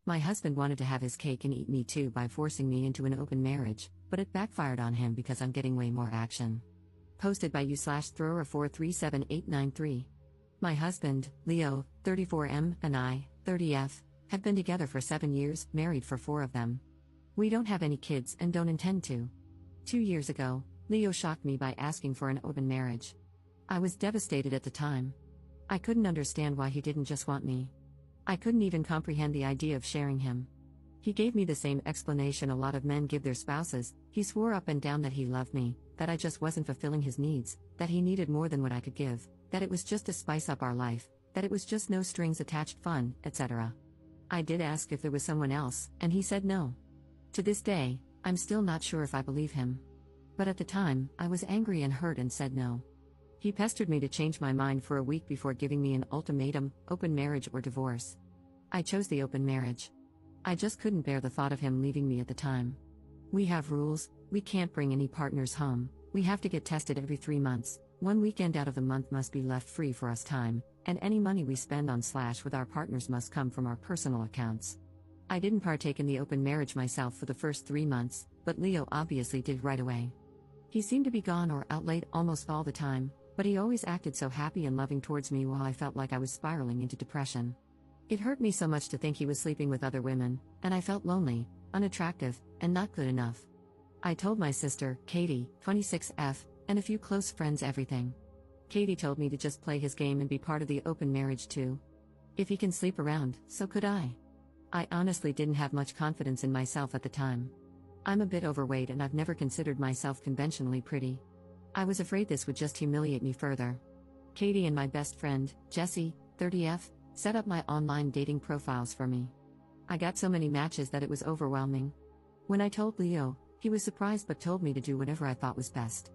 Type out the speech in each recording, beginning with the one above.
My husband wanted to have his cake and eat me too by forcing me into an open marriage, but it backfired on him because I'm getting way more action. Posted by you/thrower437893. My husband, Leo, 34M, and I, 30F, have been together for 7 years, married for 4 of them. We don't have any kids and don't intend to. 2 years ago, Leo shocked me by asking for an open marriage. I was devastated at the time. I couldn't understand why he didn't just want me. I couldn't even comprehend the idea of sharing him. He gave me the same explanation a lot of men give their spouses. He swore up and down that he loved me, that I just wasn't fulfilling his needs, that he needed more than what I could give, that it was just to spice up our life, that it was just no strings attached fun, etc. I did ask if there was someone else, and he said no. To this day, I'm still not sure if I believe him. But at the time, I was angry and hurt and said no. He pestered me to change my mind for a week before giving me an ultimatum: open marriage or divorce. I chose the open marriage. I just couldn't bear the thought of him leaving me at the time. We have rules: we can't bring any partners home, we have to get tested every 3 months, 1 weekend out of the month must be left free for us time, and any money we spend on / with our partners must come from our personal accounts. I didn't partake in the open marriage myself for the first 3 months, but Leo obviously did right away. He seemed to be gone or out late almost all the time, but he always acted so happy and loving towards me while I felt like I was spiraling into depression. It hurt me so much to think he was sleeping with other women, and I felt lonely, unattractive, and not good enough. I told my sister, Katie, 26F, and a few close friends everything. Katie told me to just play his game and be part of the open marriage too. If he can sleep around, so could I. I honestly didn't have much confidence in myself at the time. I'm a bit overweight and I've never considered myself conventionally pretty. I was afraid this would just humiliate me further. Katie and my best friend, Jessie, 30F, set up my online dating profiles for me. I got so many matches that it was overwhelming. When I told Leo, he was surprised but told me to do whatever I thought was best.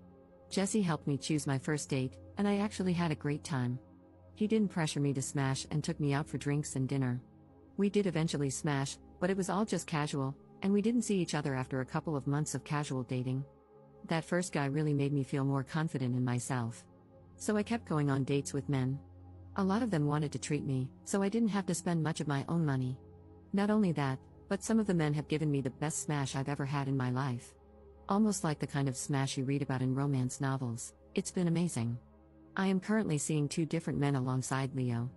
Jessie helped me choose my first date, and I actually had a great time. He didn't pressure me to smash and took me out for drinks and dinner. We did eventually smash, but it was all just casual, and we didn't see each other after a couple of months of casual dating. That first guy really made me feel more confident in myself. So I kept going on dates with men. A lot of them wanted to treat me, so I didn't have to spend much of my own money. Not only that, but some of the men have given me the best smash I've ever had in my life. Almost like the kind of smash you read about in romance novels. It's been amazing. I am currently seeing 2 different men alongside Leo.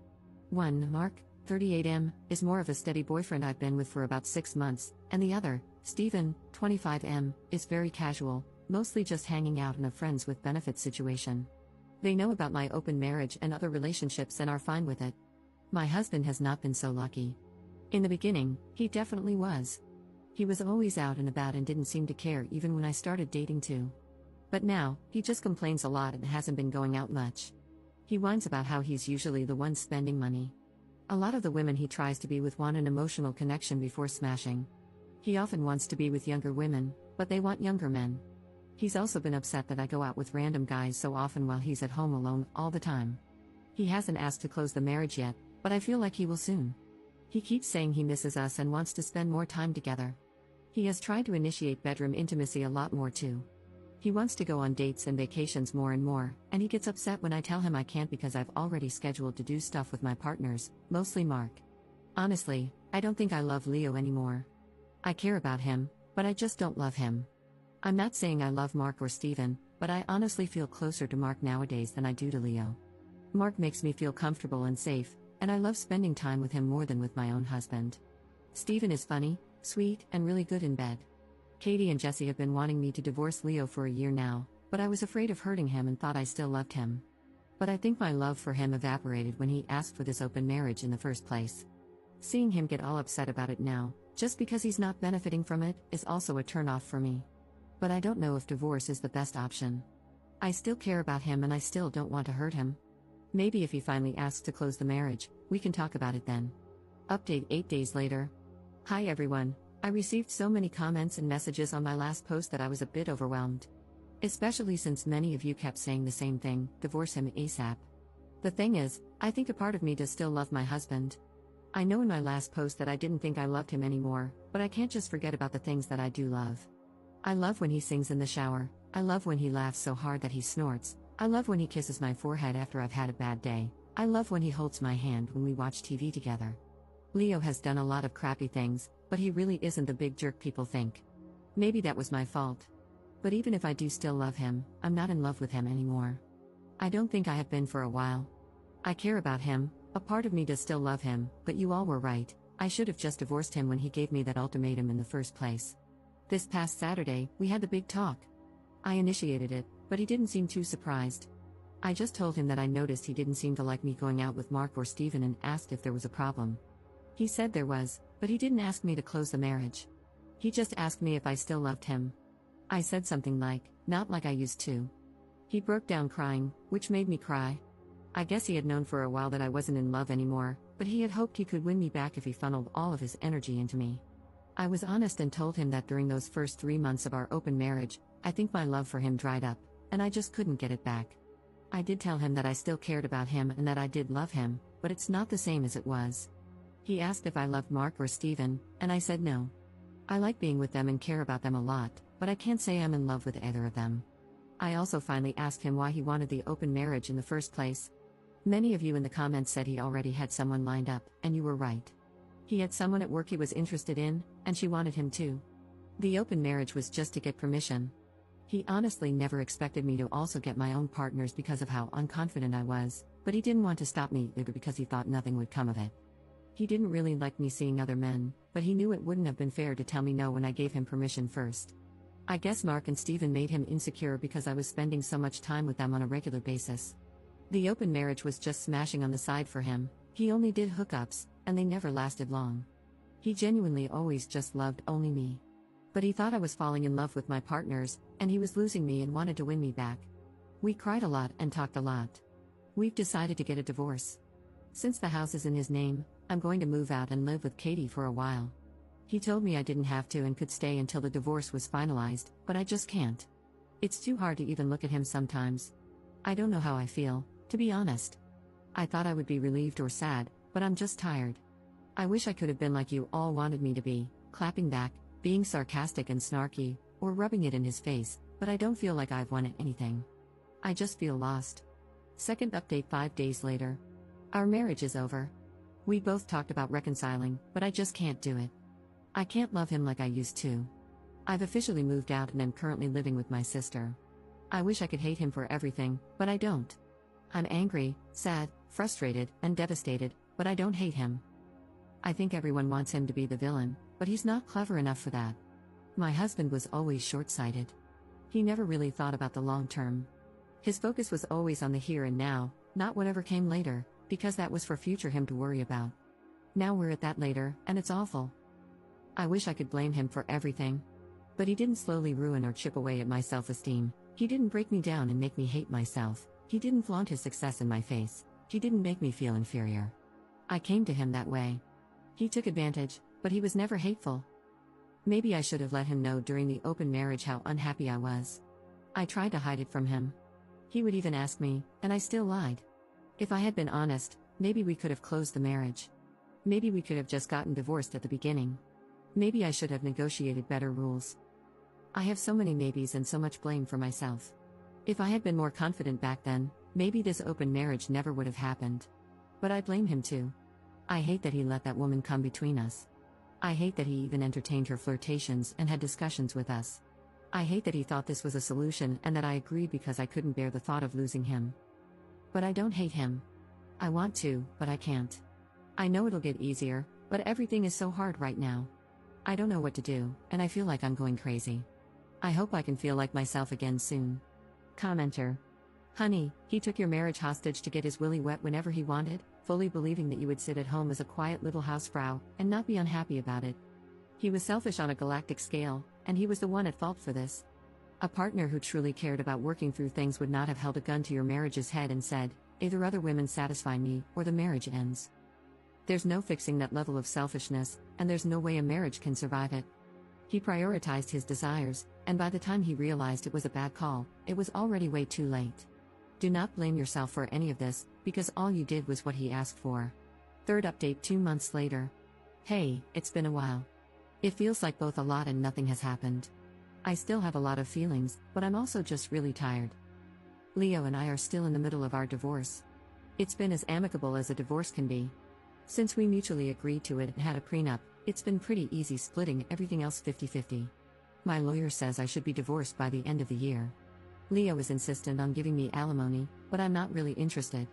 One, Mark, 38M, is more of a steady boyfriend I've been with for about 6 months, and the other, Stephen, 25M, is very casual, mostly just hanging out in a friends with benefits situation. They know about my open marriage and other relationships and are fine with it. My husband has not been so lucky. In the beginning, he definitely was. He was always out and about and didn't seem to care even when I started dating too. But now, he just complains a lot and hasn't been going out much. He whines about how he's usually the one spending money. A lot of the women he tries to be with want an emotional connection before smashing. He often wants to be with younger women, but they want younger men. He's also been upset that I go out with random guys so often while he's at home alone all the time. He hasn't asked to close the marriage yet, but I feel like he will soon. He keeps saying he misses us and wants to spend more time together. He has tried to initiate bedroom intimacy a lot more too. He wants to go on dates and vacations more and more, and he gets upset when I tell him I can't because I've already scheduled to do stuff with my partners, mostly Mark. Honestly, I don't think I love Leo anymore. I care about him, but I just don't love him. I'm not saying I love Mark or Steven, but I honestly feel closer to Mark nowadays than I do to Leo. Mark makes me feel comfortable and safe, and I love spending time with him more than with my own husband. Steven is funny, sweet, and really good in bed. Katie and Jessie have been wanting me to divorce Leo for a year now, but I was afraid of hurting him and thought I still loved him. But I think my love for him evaporated when he asked for this open marriage in the first place. Seeing him get all upset about it now, just because he's not benefiting from it, is also a turn-off for me. But I don't know if divorce is the best option. I still care about him and I still don't want to hurt him. Maybe if he finally asks to close the marriage, we can talk about it then. Update 8 days later. Hi everyone, I received so many comments and messages on my last post that I was a bit overwhelmed. Especially since many of you kept saying the same thing, divorce him ASAP. The thing is, I think a part of me does still love my husband. I know in my last post that I didn't think I loved him anymore, but I can't just forget about the things that I do love. I love when he sings in the shower, I love when he laughs so hard that he snorts, I love when he kisses my forehead after I've had a bad day, I love when he holds my hand when we watch TV together. Leo has done a lot of crappy things, but he really isn't the big jerk people think. Maybe that was my fault. But even if I do still love him, I'm not in love with him anymore. I don't think I have been for a while. I care about him, a part of me does still love him, but you all were right, I should have just divorced him when he gave me that ultimatum in the first place. This past Saturday, we had the big talk. I initiated it, but he didn't seem too surprised. I just told him that I noticed he didn't seem to like me going out with Mark or Steven and asked if there was a problem. He said there was, but he didn't ask me to close the marriage. He just asked me if I still loved him. I said something like, not like I used to. He broke down crying, which made me cry. I guess he had known for a while that I wasn't in love anymore, but he had hoped he could win me back if he funneled all of his energy into me. I was honest and told him that during those first 3 months of our open marriage, I think my love for him dried up, and I just couldn't get it back. I did tell him that I still cared about him and that I did love him, but it's not the same as it was. He asked if I loved Mark or Steven, and I said no. I like being with them and care about them a lot, but I can't say I'm in love with either of them. I also finally asked him why he wanted the open marriage in the first place. Many of you in the comments said he already had someone lined up, and you were right. He had someone at work he was interested in, and she wanted him too. The open marriage was just to get permission. He honestly never expected me to also get my own partners because of how unconfident I was, but he didn't want to stop me either because he thought nothing would come of it. He didn't really like me seeing other men, but he knew it wouldn't have been fair to tell me no when I gave him permission first. I guess Mark and Steven made him insecure because I was spending so much time with them on a regular basis. The open marriage was just smashing on the side for him, he only did hookups, and they never lasted long. He genuinely always just loved only me. But he thought I was falling in love with my partners, and he was losing me and wanted to win me back. We cried a lot and talked a lot. We've decided to get a divorce. Since the house is in his name, I'm going to move out and live with Katie for a while. He told me I didn't have to and could stay until the divorce was finalized, but I just can't. It's too hard to even look at him sometimes. I don't know how I feel, to be honest. I thought I would be relieved or sad, but I'm just tired. I wish I could have been like you all wanted me to be, clapping back, being sarcastic and snarky, or rubbing it in his face, but I don't feel like I've won anything. I just feel lost. Second update 5 days later. Our marriage is over. We both talked about reconciling, but I just can't do it. I can't love him like I used to. I've officially moved out and am currently living with my sister. I wish I could hate him for everything, but I don't. I'm angry, sad, frustrated, and devastated, but I don't hate him. I think everyone wants him to be the villain, but he's not clever enough for that. My husband was always short-sighted. He never really thought about the long term. His focus was always on the here and now, not whatever came later, because that was for future him to worry about. Now we're at that later, and it's awful. I wish I could blame him for everything. But he didn't slowly ruin or chip away at my self-esteem. He didn't break me down and make me hate myself. He didn't flaunt his success in my face. He didn't make me feel inferior. I came to him that way. He took advantage, but he was never hateful. Maybe I should have let him know during the open marriage how unhappy I was. I tried to hide it from him. He would even ask me, and I still lied. If I had been honest, maybe we could have closed the marriage. Maybe we could have just gotten divorced at the beginning. Maybe I should have negotiated better rules. I have so many maybes and so much blame for myself. If I had been more confident back then, maybe this open marriage never would have happened. But I blame him too. I hate that he let that woman come between us. I hate that he even entertained her flirtations and had discussions with us. I hate that he thought this was a solution and that I agreed because I couldn't bear the thought of losing him. But I don't hate him. I want to, but I can't. I know it'll get easier, but everything is so hard right now. I don't know what to do, and I feel like I'm going crazy. I hope I can feel like myself again soon. Commenter. Honey, he took your marriage hostage to get his willy wet whenever he wanted, fully believing that you would sit at home as a quiet little housefrau, and not be unhappy about it. He was selfish on a galactic scale, and he was the one at fault for this. A partner who truly cared about working through things would not have held a gun to your marriage's head and said, either other women satisfy me, or the marriage ends. There's no fixing that level of selfishness, and there's no way a marriage can survive it. He prioritized his desires, and by the time he realized it was a bad call, it was already way too late. Do not blame yourself for any of this, because all you did was what he asked for. Third update 2 months later. Hey, it's been a while. It feels like both a lot and nothing has happened. I still have a lot of feelings, but I'm also just really tired. Leo and I are still in the middle of our divorce. It's been as amicable as a divorce can be. Since we mutually agreed to it and had a prenup, it's been pretty easy splitting everything else 50-50. My lawyer says I should be divorced by the end of the year. Leo is insistent on giving me alimony, but I'm not really interested.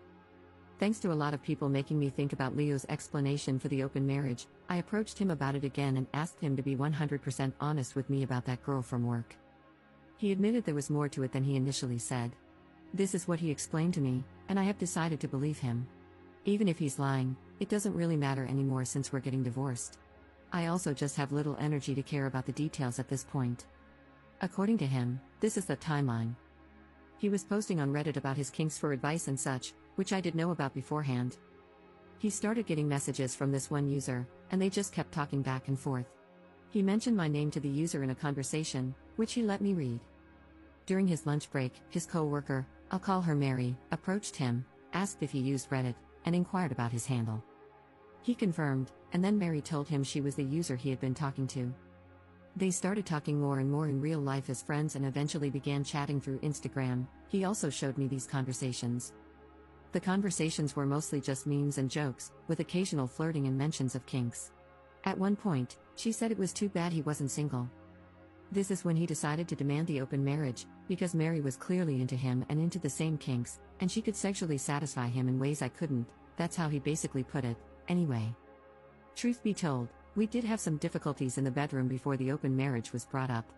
Thanks to a lot of people making me think about Leo's explanation for the open marriage, I approached him about it again and asked him to be 100% honest with me about that girl from work. He admitted there was more to it than he initially said. This is what he explained to me, and I have decided to believe him. Even if he's lying, it doesn't really matter anymore since we're getting divorced. I also just have little energy to care about the details at this point. According to him, this is the timeline. He was posting on Reddit about his kinks for advice and such, which I did know about beforehand. He started getting messages from this one user, and they just kept talking back and forth. He mentioned my name to the user in a conversation, which he let me read. During his lunch break, his co-worker, I'll call her Mary, approached him, asked if he used Reddit, and inquired about his handle. He confirmed, and then Mary told him she was the user he had been talking to. They started talking more and more in real life as friends and eventually began chatting through Instagram. He also showed me these conversations. The conversations were mostly just memes and jokes, with occasional flirting and mentions of kinks. At one point, she said it was too bad he wasn't single. This is when he decided to demand the open marriage, because Mary was clearly into him and into the same kinks, and she could sexually satisfy him in ways I couldn't. That's how he basically put it, anyway. Truth be told, we did have some difficulties in the bedroom before the open marriage was brought up.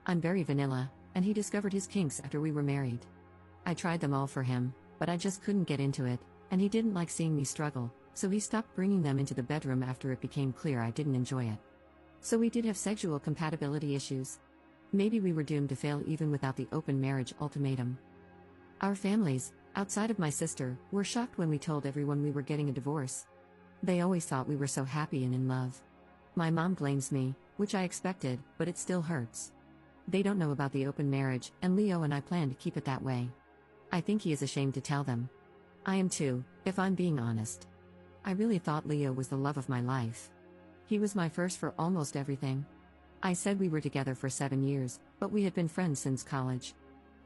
I'm very vanilla, and he discovered his kinks after we were married. I tried them all for him, but I just couldn't get into it, and he didn't like seeing me struggle, so he stopped bringing them into the bedroom after it became clear I didn't enjoy it. So we did have sexual compatibility issues. Maybe we were doomed to fail even without the open marriage ultimatum. Our families, outside of my sister, were shocked when we told everyone we were getting a divorce. They always thought we were so happy and in love. My mom blames me, which I expected, but it still hurts. They don't know about the open marriage, and Leo and I plan to keep it that way. I think he is ashamed to tell them. I am too, if I'm being honest. I really thought Leo was the love of my life. He was my first for almost everything. I said we were together for 7 years, but we had been friends since college.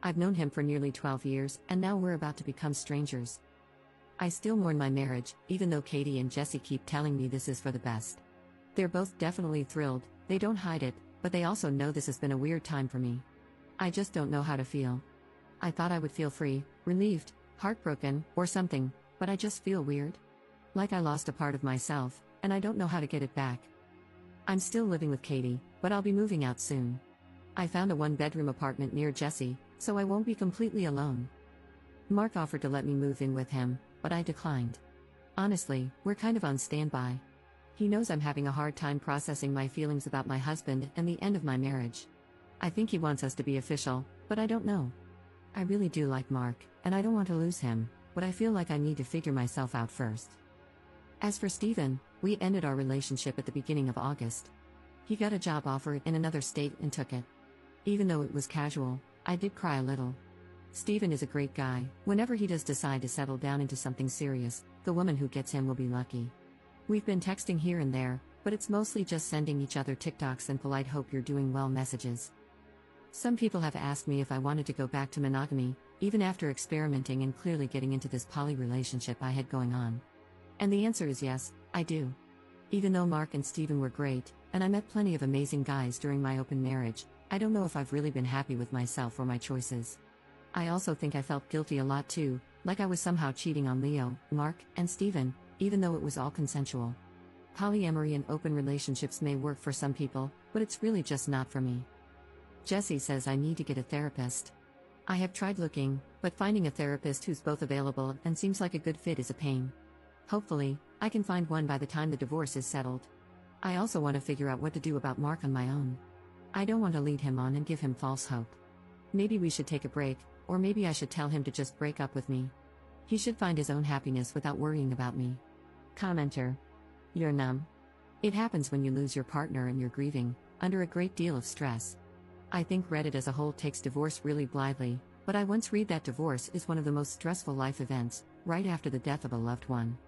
I've known him for nearly 12 years, and now we're about to become strangers. I still mourn my marriage, even though Katie and Jesse keep telling me this is for the best. They're both definitely thrilled, they don't hide it, but they also know this has been a weird time for me. I just don't know how to feel. I thought I would feel free, relieved, heartbroken, or something, but I just feel weird. Like I lost a part of myself, and I don't know how to get it back. I'm still living with Katie, but I'll be moving out soon. I found a 1-bedroom apartment near Jesse, so I won't be completely alone. Mark offered to let me move in with him, but I declined. Honestly, we're kind of on standby. He knows I'm having a hard time processing my feelings about my husband and the end of my marriage. I think he wants us to be official, but I don't know. I really do like Mark, and I don't want to lose him, but I feel like I need to figure myself out first. As for Steven, we ended our relationship at the beginning of August. He got a job offer in another state and took it. Even though it was casual, I did cry a little. Steven is a great guy. Whenever he does decide to settle down into something serious, the woman who gets him will be lucky. We've been texting here and there, but it's mostly just sending each other TikToks and polite hope you're doing well messages. Some people have asked me if I wanted to go back to monogamy, even after experimenting and clearly getting into this poly relationship I had going on. And the answer is yes, I do. Even though Mark and Steven were great, and I met plenty of amazing guys during my open marriage, I don't know if I've really been happy with myself or my choices. I also think I felt guilty a lot too, like I was somehow cheating on Leo, Mark, and Steven, even though it was all consensual. Polyamory and open relationships may work for some people, but it's really just not for me. Jesse says I need to get a therapist. I have tried looking, but finding a therapist who's both available and seems like a good fit is a pain. Hopefully, I can find one by the time the divorce is settled. I also want to figure out what to do about Mark on my own. I don't want to lead him on and give him false hope. Maybe we should take a break, or maybe I should tell him to just break up with me. He should find his own happiness without worrying about me. Commenter. You're numb. It happens when you lose your partner and you're grieving, under a great deal of stress. I think Reddit as a whole takes divorce really blithely, but I once read that divorce is one of the most stressful life events, right after the death of a loved one.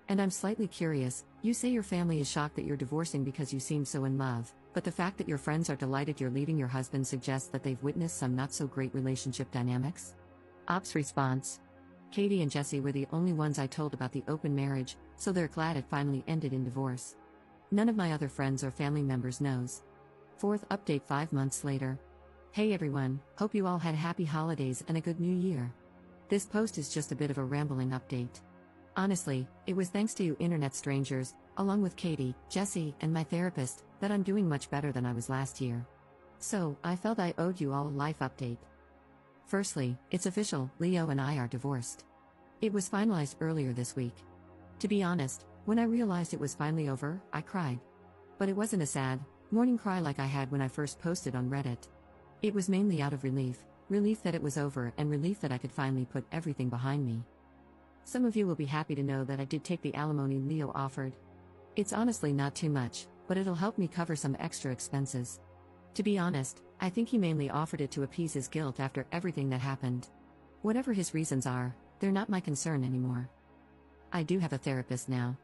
And I'm slightly curious, you say your family is shocked that you're divorcing because you seem so in love, but the fact that your friends are delighted you're leaving your husband suggests that they've witnessed some not-so-great relationship dynamics? Ops response. Katie and Jesse were the only ones I told about the open marriage, so they're glad it finally ended in divorce. None of my other friends or family members knows. Fourth update 5 months later. Hey everyone, hope you all had happy holidays and a good new year. This post is just a bit of a rambling update. Honestly, it was thanks to you internet strangers, along with Katie, Jesse, and my therapist, that I'm doing much better than I was last year. So, I felt I owed you all a life update. Firstly, it's official, Leo and I are divorced. It was finalized earlier this week. To be honest, when I realized it was finally over, I cried. But it wasn't a sad, morning cry like I had when I first posted on Reddit. It was mainly out of relief that it was over and relief that I could finally put everything behind me. Some of you will be happy to know that I did take the alimony Leo offered. It's honestly not too much, but it'll help me cover some extra expenses. To be honest, I think he mainly offered it to appease his guilt after everything that happened. Whatever his reasons are, they're not my concern anymore. I do have a therapist now.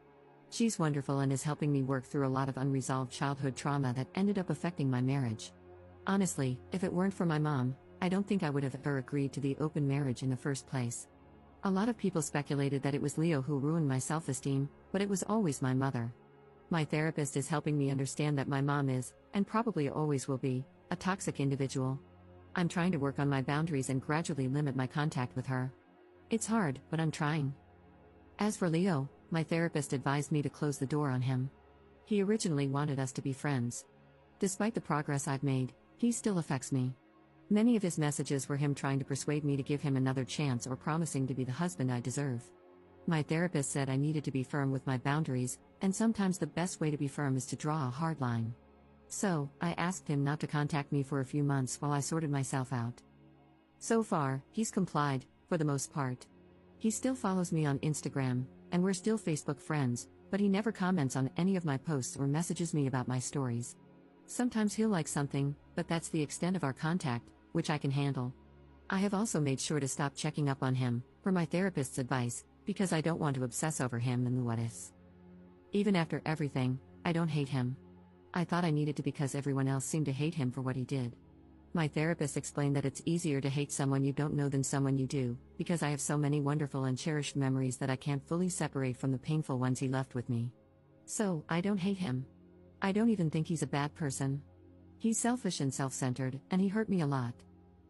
She's wonderful and is helping me work through a lot of unresolved childhood trauma that ended up affecting my marriage. Honestly, if it weren't for my mom, I don't think I would have ever agreed to the open marriage in the first place. A lot of people speculated that it was Leo who ruined my self-esteem, but it was always my mother. My therapist is helping me understand that my mom is, and probably always will be, a toxic individual. I'm trying to work on my boundaries and gradually limit my contact with her. It's hard, but I'm trying. As for Leo, my therapist advised me to close the door on him. He originally wanted us to be friends. Despite the progress I've made, he still affects me. Many of his messages were him trying to persuade me to give him another chance or promising to be the husband I deserve. My therapist said I needed to be firm with my boundaries, and sometimes the best way to be firm is to draw a hard line. So, I asked him not to contact me for a few months while I sorted myself out. So far, he's complied, for the most part. He still follows me on Instagram, and we're still Facebook friends, but he never comments on any of my posts or messages me about my stories. Sometimes he'll like something, but that's the extent of our contact, which I can handle. I have also made sure to stop checking up on him, per my therapist's advice, because I don't want to obsess over him and the what-ifs. Even after everything, I don't hate him. I thought I needed to because everyone else seemed to hate him for what he did. My therapist explained that it's easier to hate someone you don't know than someone you do, because I have so many wonderful and cherished memories that I can't fully separate from the painful ones he left with me. So, I don't hate him. I don't even think he's a bad person. He's selfish and self-centered, and he hurt me a lot.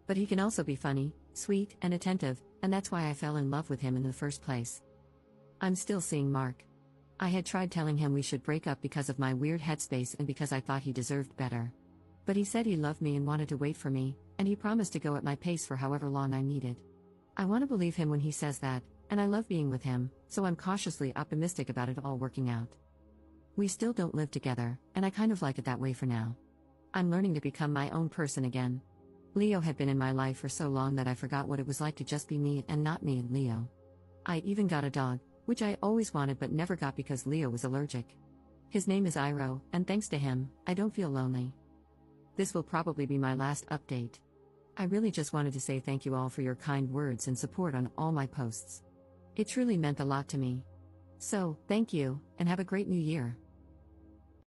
But he can also be funny, sweet, and attentive, and that's why I fell in love with him in the first place. I'm still seeing Mark. I had tried telling him we should break up because of my weird headspace and because I thought he deserved better. But he said he loved me and wanted to wait for me, and he promised to go at my pace for however long I needed. I want to believe him when he says that, and I love being with him, so I'm cautiously optimistic about it all working out. We still don't live together, and I kind of like it that way for now. I'm learning to become my own person again. Leo had been in my life for so long that I forgot what it was like to just be me and not me and Leo. I even got a dog, which I always wanted but never got because Leo was allergic. His name is Iroh, and thanks to him, I don't feel lonely. This will probably be my last update. I really just wanted to say thank you all for your kind words and support on all my posts. It truly meant a lot to me. So, thank you, and have a great new year.